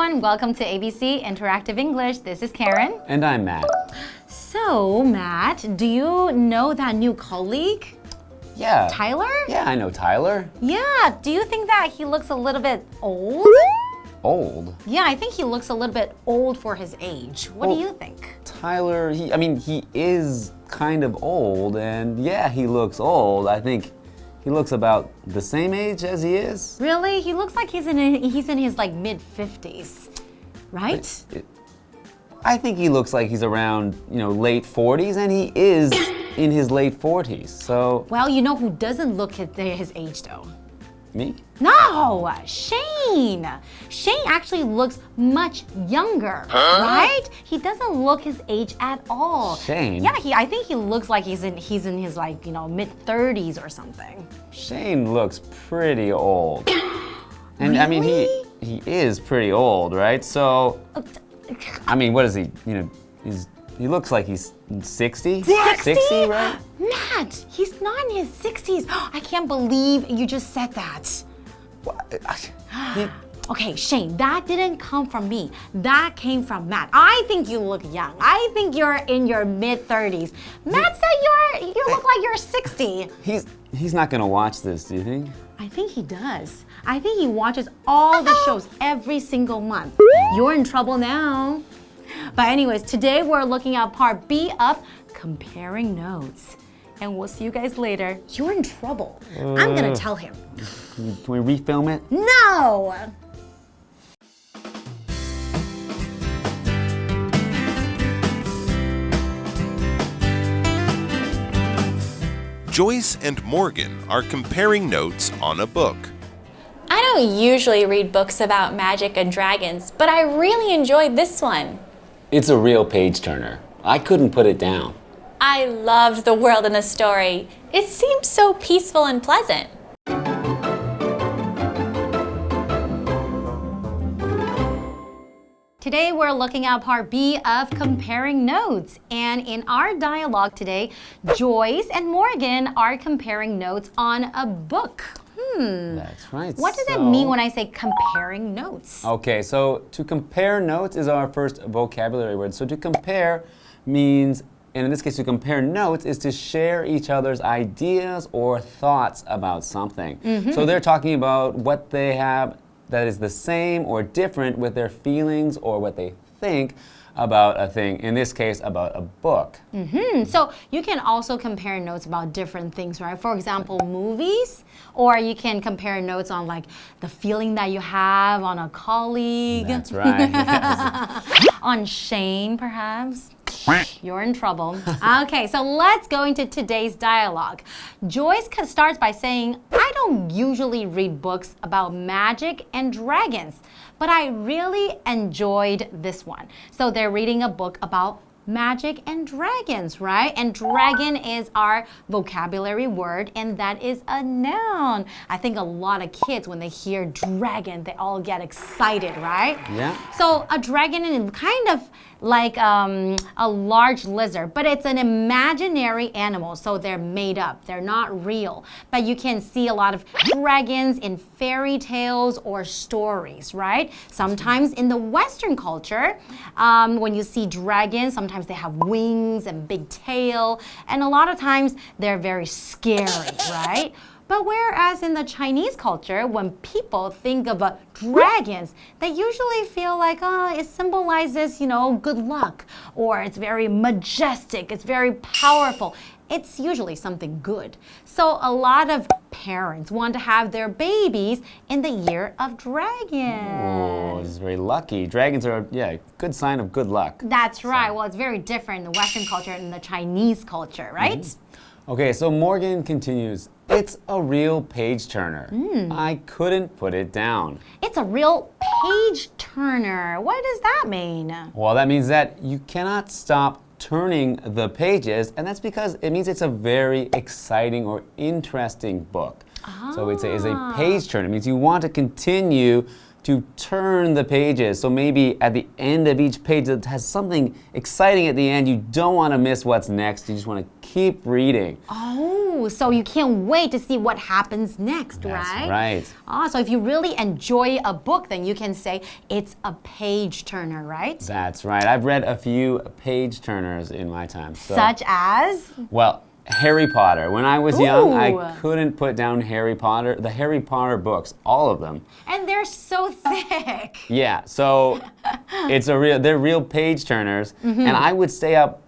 everyone. Welcome to ABC Interactive English. This is Karen. And I'm Matt. So, Matt, do you know that new colleague? Yeah. Tyler? Yeah, I know Tyler. Yeah. Do you think that he looks a little bit old? Old? Yeah, I think he looks a little bit old for his age. What do you think? Tyler, he is kind of old, and yeah, he looks old. I think he looks about the same age as he is. Really? He looks like he's in his like mid-50s, right? I think he looks like he's around, late 40s, and he is in his late 40s, so... Well, you know who doesn't look at his age, though? Me? No, Shane. Shane actually looks much younger, right? He doesn't look his age at all. Shane? Yeah, I think he looks like he's in his like, mid-30s or something. Shane looks pretty old. And Really? he is pretty old, right? So, what is he? He looks like he's 60? 60, right? Matt, he's not in his 60s. I can't believe you just said that. Okay, Shane, that didn't come from me. That came from Matt. I think you look young. I think you're in your mid-30s. Matt said you look like you're 60. He's not gonna watch this, do you think? I think he does. I think he watches all the shows every single month. You're in trouble now. But anyways, today we're looking at part B of comparing notes. And we'll see you guys later. You're in trouble. I'm gonna tell him. Can we refilm it? No! Joyce and Morgan are comparing notes on a book. I don't usually read books about magic and dragons, but I really enjoyed this one. It's a real page-turner. I couldn't put it down. I loved the world in the story. It seemed so peaceful and pleasant. Today we're looking at part B of comparing notes. And in our dialogue today, Joyce and Morgan are comparing notes on a book. That's right. What does it mean when I say comparing notes? Okay, so to compare notes is our first vocabulary word. So to compare means, and in this case to compare notes is to share each other's ideas or thoughts about something. So they're talking about what they have that is the same or different with their feelings or what they think about a thing, in this case about a book. So you can also compare notes about different things, right? For example, movies, or you can compare notes on like the feeling that you have on a colleague. That's right. Yes. On Shane, perhaps. You're in trouble. Okay, so let's go into today's dialogue. Joyce starts by saying, I don't usually read books about magic and dragons, but I really enjoyed this one. So they're reading a book about magic and dragons, right? And dragon is our vocabulary word, and that is a noun. I think a lot of kids, when they hear dragon, they all get excited, right? Yeah. So a dragon is kind of like a large lizard, but it's an imaginary animal, so they're made up. They're not real. But you can see a lot of dragons in fairy tales or stories, right? Sometimes in the Western culture, when you see dragons, sometimes they have wings and big tail, and a lot of times they're very scary, right? But whereas in the Chinese culture, when people think of dragons, they usually feel like, it symbolizes, good luck, or it's very majestic, it's very powerful. It's usually something good. So a lot of parents want to have their babies in the year of dragon. Oh, this is very lucky. Dragons are, a good sign of good luck. That's right. Well, it's very different in the Western culture and the Chinese culture, right? Okay, so Morgan continues. It's a real page turner. I couldn't put it down. It's a real page turner. What does that mean? Well, that means that you cannot stop turning the pages, and that's because it means it's a very exciting or interesting book. So it's a page turner. It means you want to continue to turn the pages. So maybe at the end of each page that has something exciting at the end, you don't want to miss what's next. You just want to keep reading. Oh, Ooh, so you can't wait to see what happens next, right? That's right. So if you really enjoy a book, then you can say it's a page turner, right? That's right. I've read a few page turners in my time. So, Such as? well, Harry Potter. When I was young, Ooh. I couldn't put down Harry Potter, the Harry Potter books, all of them. And they're so thick. Yeah, so they're real page turners, and I would stay up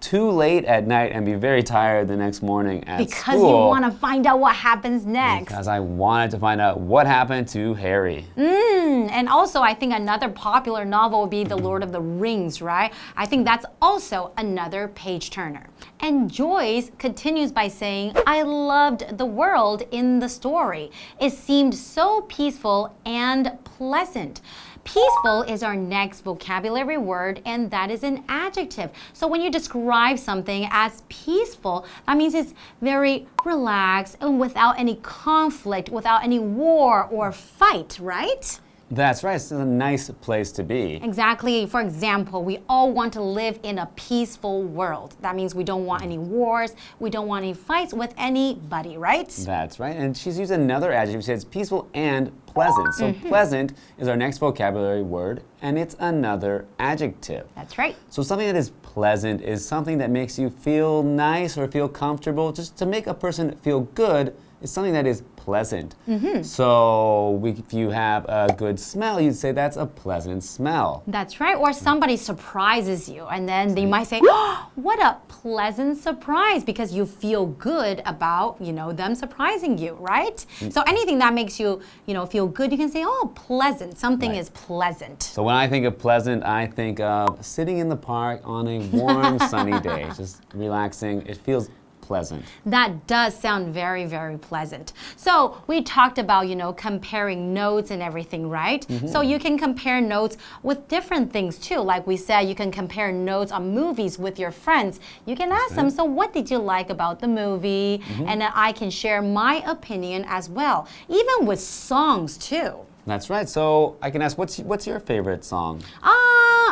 too late at night and be very tired the next morning at Because school. you want to find out what happens next. Because I wanted to find out what happened to Harry. And also, I think another popular novel would be The Lord of the Rings, right? I think that's also another page turner. And Joyce continues by saying, I loved the world in the story. It seemed so peaceful and pleasant. Peaceful is our next vocabulary word, and that is an adjective. So when you describe something as peaceful, that means it's very relaxed and without any conflict, without any war or fight, right? That's right, it's a nice place to be. Exactly. For example, we all want to live in a peaceful world. That means we don't want any wars, we don't want any fights with anybody, right? That's right, and she's used another adjective. She says peaceful and pleasant. So pleasant is our next vocabulary word, and it's another adjective. That's right. So something that is pleasant is something that makes you feel nice or feel comfortable. Just to make a person feel good is something that is pleasant. So if you have a good smell, you'd say that's a pleasant smell. That's right. Or somebody surprises you, and then they might say, oh, what a pleasant surprise, because you feel good about, them surprising you, right? So anything that makes you, feel good, you can say, oh, pleasant. Something is pleasant. So when I think of pleasant, I think of sitting in the park on a warm, sunny day, just relaxing. It feels pleasant. That does sound very, very pleasant. So we talked about, comparing notes and everything, right? So you can compare notes with different things too. Like we said, you can compare notes on movies with your friends. You can ask them, so what did you like about the movie? And then I can share my opinion as well. Even with songs too. That's right. So I can ask, what's your favorite song?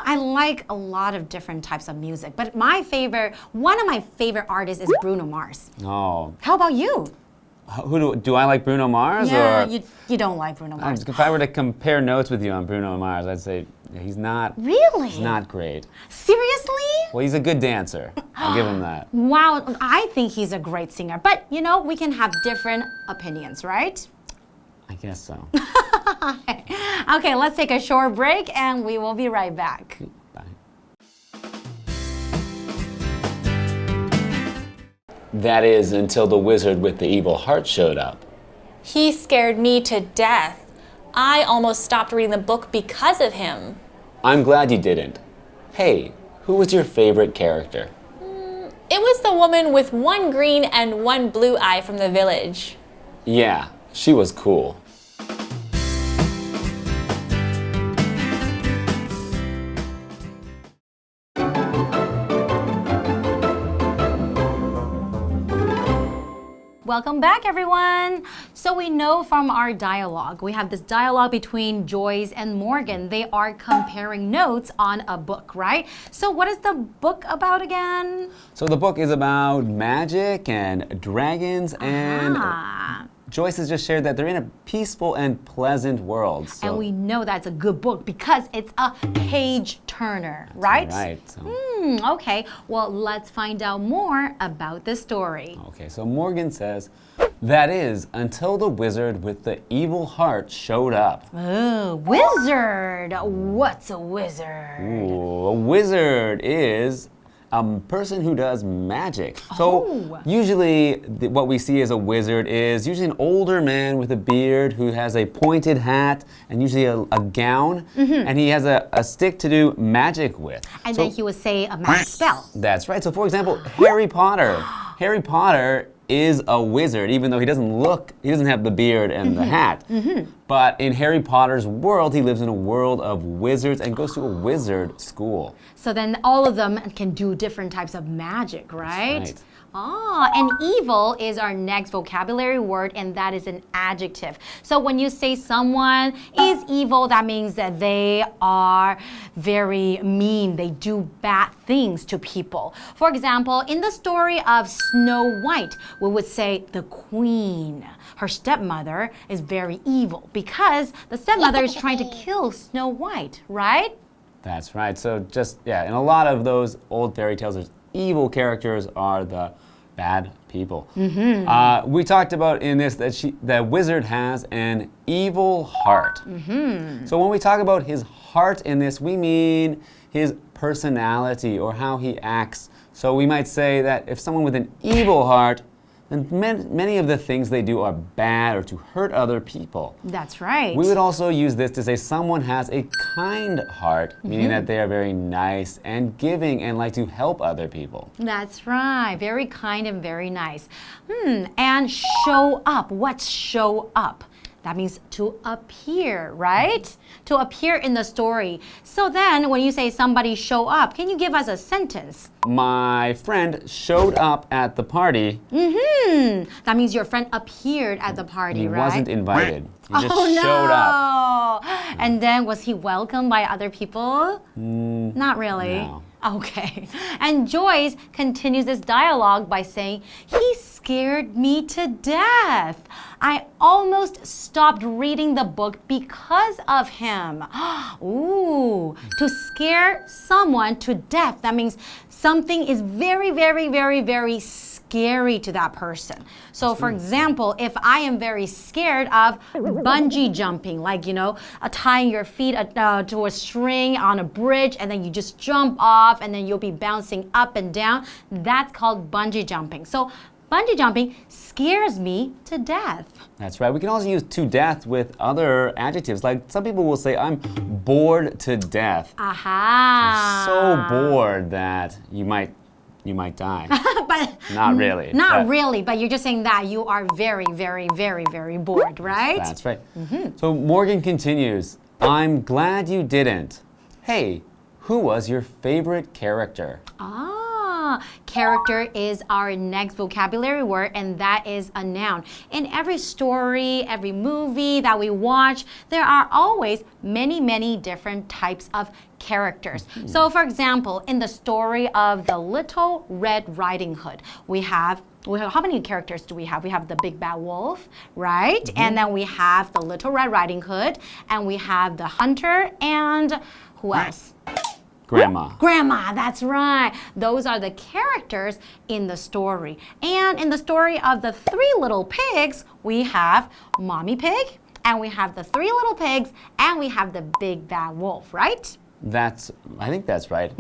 I like a lot of different types of music, but one of my favorite artists is Bruno Mars. Oh. How about you? Do I like Bruno Mars? Yeah, or you don't like Bruno Mars. if I were to compare notes with you on Bruno Mars, I'd say he's not. Really? He's not great. Seriously? Well, he's a good dancer. I'll give him that. Wow, I think he's a great singer, but we can have different opinions, right? I guess so. Okay, let's take a short break and we will be right back. Bye. That is until the wizard with the evil heart showed up. He scared me to death. I almost stopped reading the book because of him. I'm glad you didn't. Hey, who was your favorite character? It was the woman with one green and one blue eye from the village. Yeah, she was cool. Welcome back, everyone. So we know from our dialogue, we have this dialogue between Joyce and Morgan. They are comparing notes on a book, right? So what is the book about again? So the book is about magic and dragons, and Joyce has just shared that they're in a peaceful and pleasant world. So And we know that's a good book because it's a page turner, right? Right. So. Okay, well, let's find out more about the story. Okay, so Morgan says, that is, until the wizard with the evil heart showed up. Oh, wizard. What's a wizard? Ooh, a wizard is a person who does magic. So usually what we see as a wizard is usually an older man with a beard who has a pointed hat and usually a gown, and he has a stick to do magic with. And then he would say a magic spell. That's right. So for example, Harry Potter. Harry Potter is a wizard, even though he doesn't have the beard and the hat. But in Harry Potter's world, he lives in a world of wizards and goes to a wizard school. So then all of them can do different types of magic, right? That's right. And evil is our next vocabulary word, and that is an adjective. So when you say someone is evil, that means that they are very mean. They do bad things to people. For example, in the story of Snow White, we would say the queen. Her stepmother is very evil because the stepmother is trying to kill Snow White, right? That's right. So just, yeah, in a lot of those old fairy tales, there's evil characters are the bad people. We talked about in this that wizard has an evil heart. So when we talk about his heart in this, we mean his personality or how he acts. So we might say that if someone with an evil heart, then many of the things they do are bad or to hurt other people. That's right. We would also use this to say someone has a kind heart, meaning that they are very nice and giving and like to help other people. That's right. Very kind and very nice. And show up. What's show up? That means to appear, right? To appear in the story. So then when you say somebody show up, can you give us a sentence? My friend showed up at the party. That means your friend appeared at the party, He right? wasn't invited. He just Oh, no. showed up. And then was he welcomed by other people? Not really. No. Okay. And Joyce continues this dialogue by saying, he scared me to death. I almost stopped reading the book because of him. Ooh, to scare someone to death, that means something is very, very, very, very scary to that person. So for example, if I am very scared of bungee jumping, like, you know, tying your feet to a string on a bridge and then you just jump off and then you'll be bouncing up and down, that's called bungee jumping. So bungee jumping scares me to death. That's right. We can also use to death with other adjectives. Like some people will say, I'm bored to death. Aha. So bored that you might die. But Not really. Not really, but you're just saying that you are very, very, very, very bored, right? That's right. So Morgan continues, I'm glad you didn't. Hey, who was your favorite character? Character is our next vocabulary word, and that is a noun. In every story, every movie that we watch, there are always many, many different types of characters. So for example, in the story of the Little Red Riding Hood, we have how many characters do we have? We have the big bad wolf, right? And then we have the Little Red Riding Hood, and we have the hunter, and who else? Grandma. Grandma, that's right. Those are the characters in the story. And in the story of the Three Little Pigs, we have Mommy Pig, and we have the Three Little Pigs, and we have the Big Bad Wolf, right? I think that's right.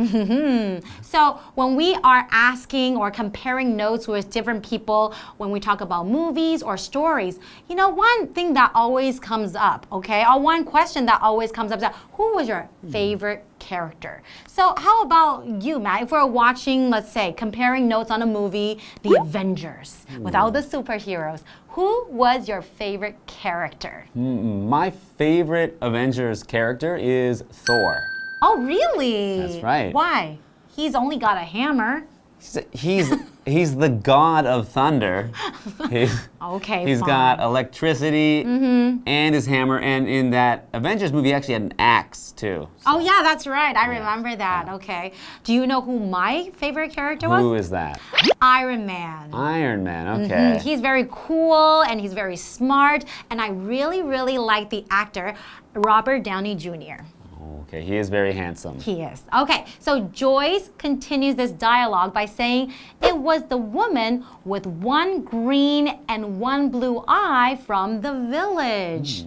So when we are asking or comparing notes with different people, when we talk about movies or stories, you know, one thing that always comes up, okay, or one question that always comes up is, who was your favorite character? So how about you, Matt? If we're watching, let's say, comparing notes on a movie, The Avengers, with all the superheroes, who was your favorite character? My favorite Avengers character is Thor. Oh, really? That's right. Why? He's only got a hammer. He's the god of thunder. He's got electricity and his hammer, and in that Avengers movie, he actually had an axe too. So. Oh yeah, that's right. I remember that. Yeah. Okay. Do you know who my favorite character was? Who is that? Iron Man. Iron Man. Okay. He's very cool and he's very smart, and I really, really like the actor Robert Downey Jr. Okay, he is very handsome. He is. Okay, so Joyce continues this dialogue by saying, it was the woman with one green and one blue eye from the village.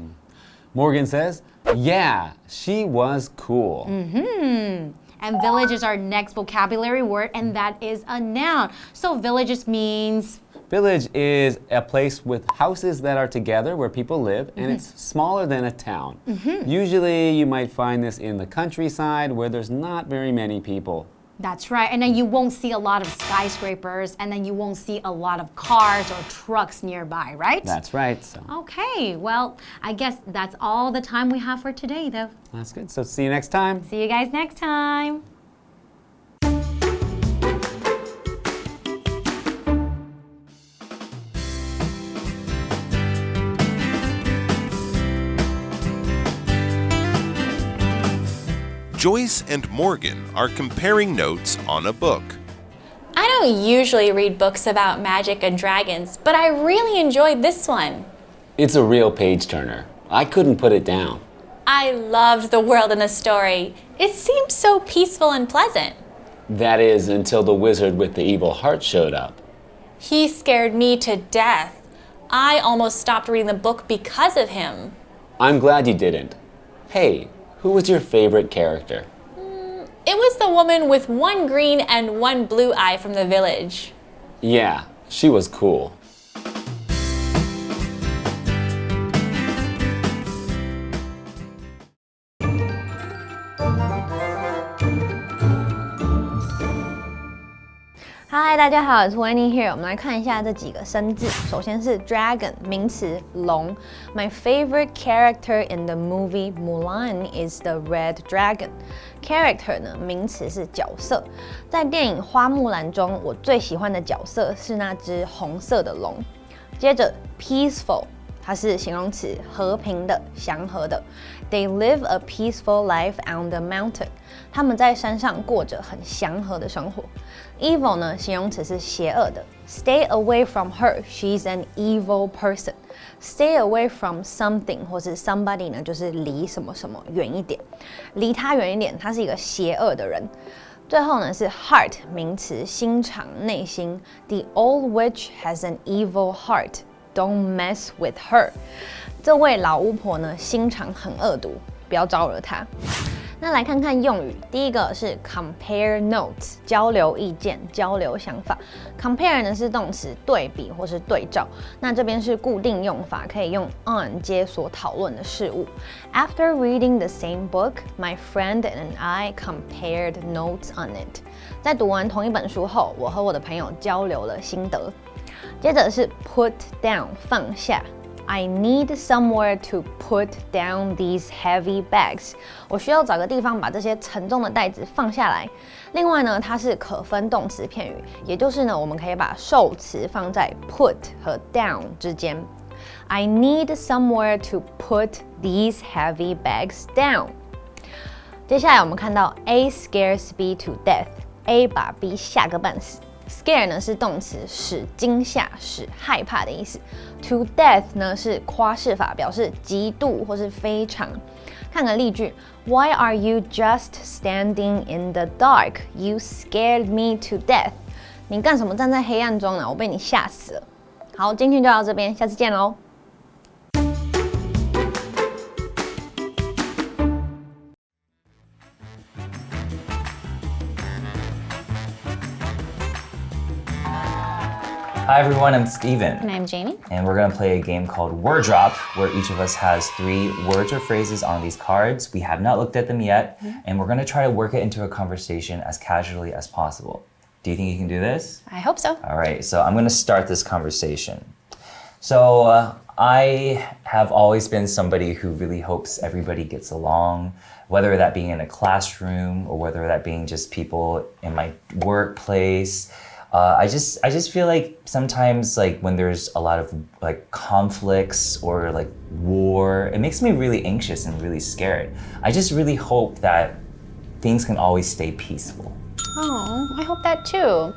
Morgan says, yeah, she was cool. And village is our next vocabulary word, and that is a noun. So villages means... Village is a place with houses that are together where people live, and it's smaller than a town. Usually you might find this in the countryside where there's not very many people. That's right, and then you won't see a lot of skyscrapers, and then you won't see a lot of cars or trucks nearby, right? That's right. So. Okay, well, I guess that's all the time we have for today, though. That's good. So see you next time. See you guys next time. Joyce and Morgan are comparing notes on a book. I don't usually read books about magic and dragons, but I really enjoyed this one. It's a real page-turner. I couldn't put it down. I loved the world in the story. It seemed so peaceful and pleasant. That is, until the wizard with the evil heart showed up. He scared me to death. I almost stopped reading the book because of him. I'm glad you didn't. Hey, who was your favorite character? It was the woman with one green and one blue eye from the village. Yeah, she was cool. Hi， 大家好，我是 Wendy here。我们来看一下这几个生字。首先是 dragon， 名词，龙。My favorite character in the movie Mulan is the red dragon. Character 呢，名词是角色。在电影《花木兰》中，我最喜欢的角色是那只红色的龙。接着 peaceful。它是形容词，和平的、祥和的。They live a peaceful life on the mountain. 他们在山上过着很祥和的生活。Evil 呢，形容词是邪恶的。Stay away from her. She's an evil person. Stay away from something 或是 somebody 呢，就是离什么什么远一点，离他远一点，他是一个邪恶的人。最后呢是 heart 名词，心肠、内心。The old witch has an evil heart.Don't mess with her. 这位老巫婆呢，心肠很恶毒，不要招惹她。那来看看用语，第一个是 compare notes， 交流意见、交流想法。compare 呢是动词，对比或是对照。那这边是固定用法，可以用 on 接所讨论的事物。After reading the same book, my friend and I compared notes on it. 在读完同一本书后，我和我的朋友交流了心得。接着是 put down 放下 I need somewhere to put down these heavy bags 我需要找个地方把这些沉重的袋子放下来。另外呢，它是可分动词片语，也就是呢，我们可以把受词放在 put 和 down 之间。I need somewhere to put these heavy bags down 接下来我们看到 A scares B to death A 把 B 吓个半死。Scare 呢是动词，使惊吓、使害怕的意思。To death 呢是夸饰法，表示极度或是非常。看个例句 ：Why are you just standing in the dark? You scared me to death. 你干什么站在黑暗中呢？我被你吓死了。好，今天就到这边，下次见喽。Hi everyone, I'm Stephen. And I'm Jamie. And we're gonna play a game called Word Drop, where each of us has 3 words or phrases on these cards. We have not looked at them yet, and we're gonna try to work it into a conversation as casually as possible. Do you think you can do this? I hope so. All right, so I'm gonna start this conversation. So I have always been somebody who really hopes everybody gets along, whether that being in a classroom or whether that being just people in my workplace. I just feel like sometimes like when there's a lot of like conflicts or like war, it makes me really anxious and really scared. I just really hope that things can always stay peaceful. Oh, I hope that too.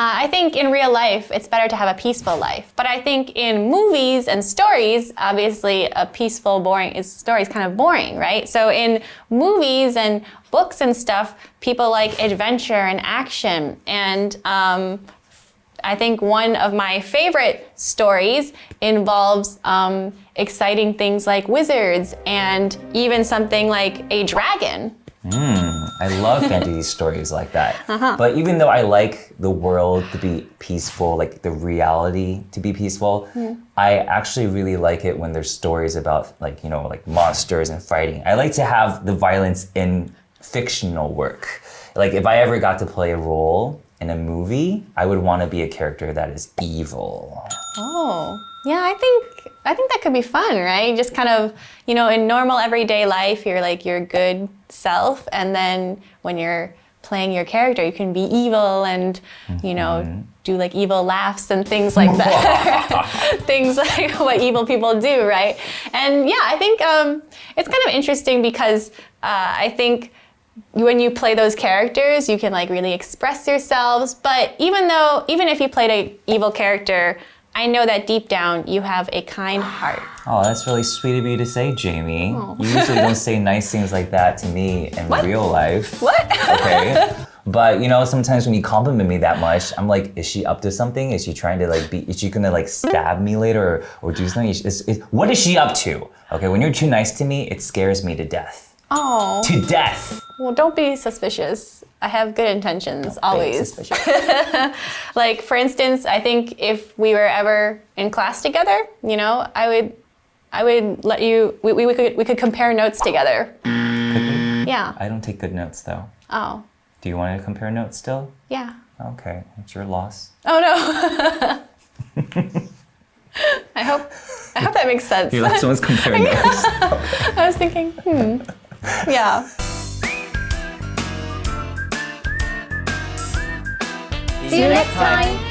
I think in real life, it's better to have a peaceful life. But I think in movies and stories, obviously a peaceful, boring story is kind of boring, right? So in movies and books and stuff, people like adventure and action. And I think one of my favorite stories involves exciting things like wizards and even something like a dragon. I love fantasy stories like that. But even though I like the world to be peaceful, like the reality to be peaceful, I actually really like it when there's stories about like, you know, like monsters and fighting. I like to have the violence in fictional work. Like if I ever got to play a role in a movie, I would want to be a character that is evil. Oh, yeah, I think that could be fun, right? Just kind of, you know, in normal everyday life, you're like your good self, and then when you're playing your character, you can be evil and, you know, do like evil laughs and things like that. Things like what evil people do, right? And yeah, I think it's kind of interesting because I think when you play those characters, you can like really express yourselves. But even if you played an evil character, I know that deep down you have a kind heart. Oh, that's really sweet of you to say, Jamie. You usually don't say nice things like that to me in real life. What? Okay. But you know, sometimes when you compliment me that much, I'm like, is she up to something? Is she trying to like is she gonna like stab me later or do something? What is she up to? Okay, when you're too nice to me, it scares me to death. Oh. To death. Well, don't be suspicious. I have good intentions, always. Like, for instance, I think if we were ever in class together, you know, I would let you, we could compare notes together. Could we? Yeah. I don't take good notes though. Oh. Do you want to compare notes still? Yeah. Okay, it's your loss. Oh no. I hope that makes sense. You're like someone's comparing notes. I was thinking, yeah. See you next time.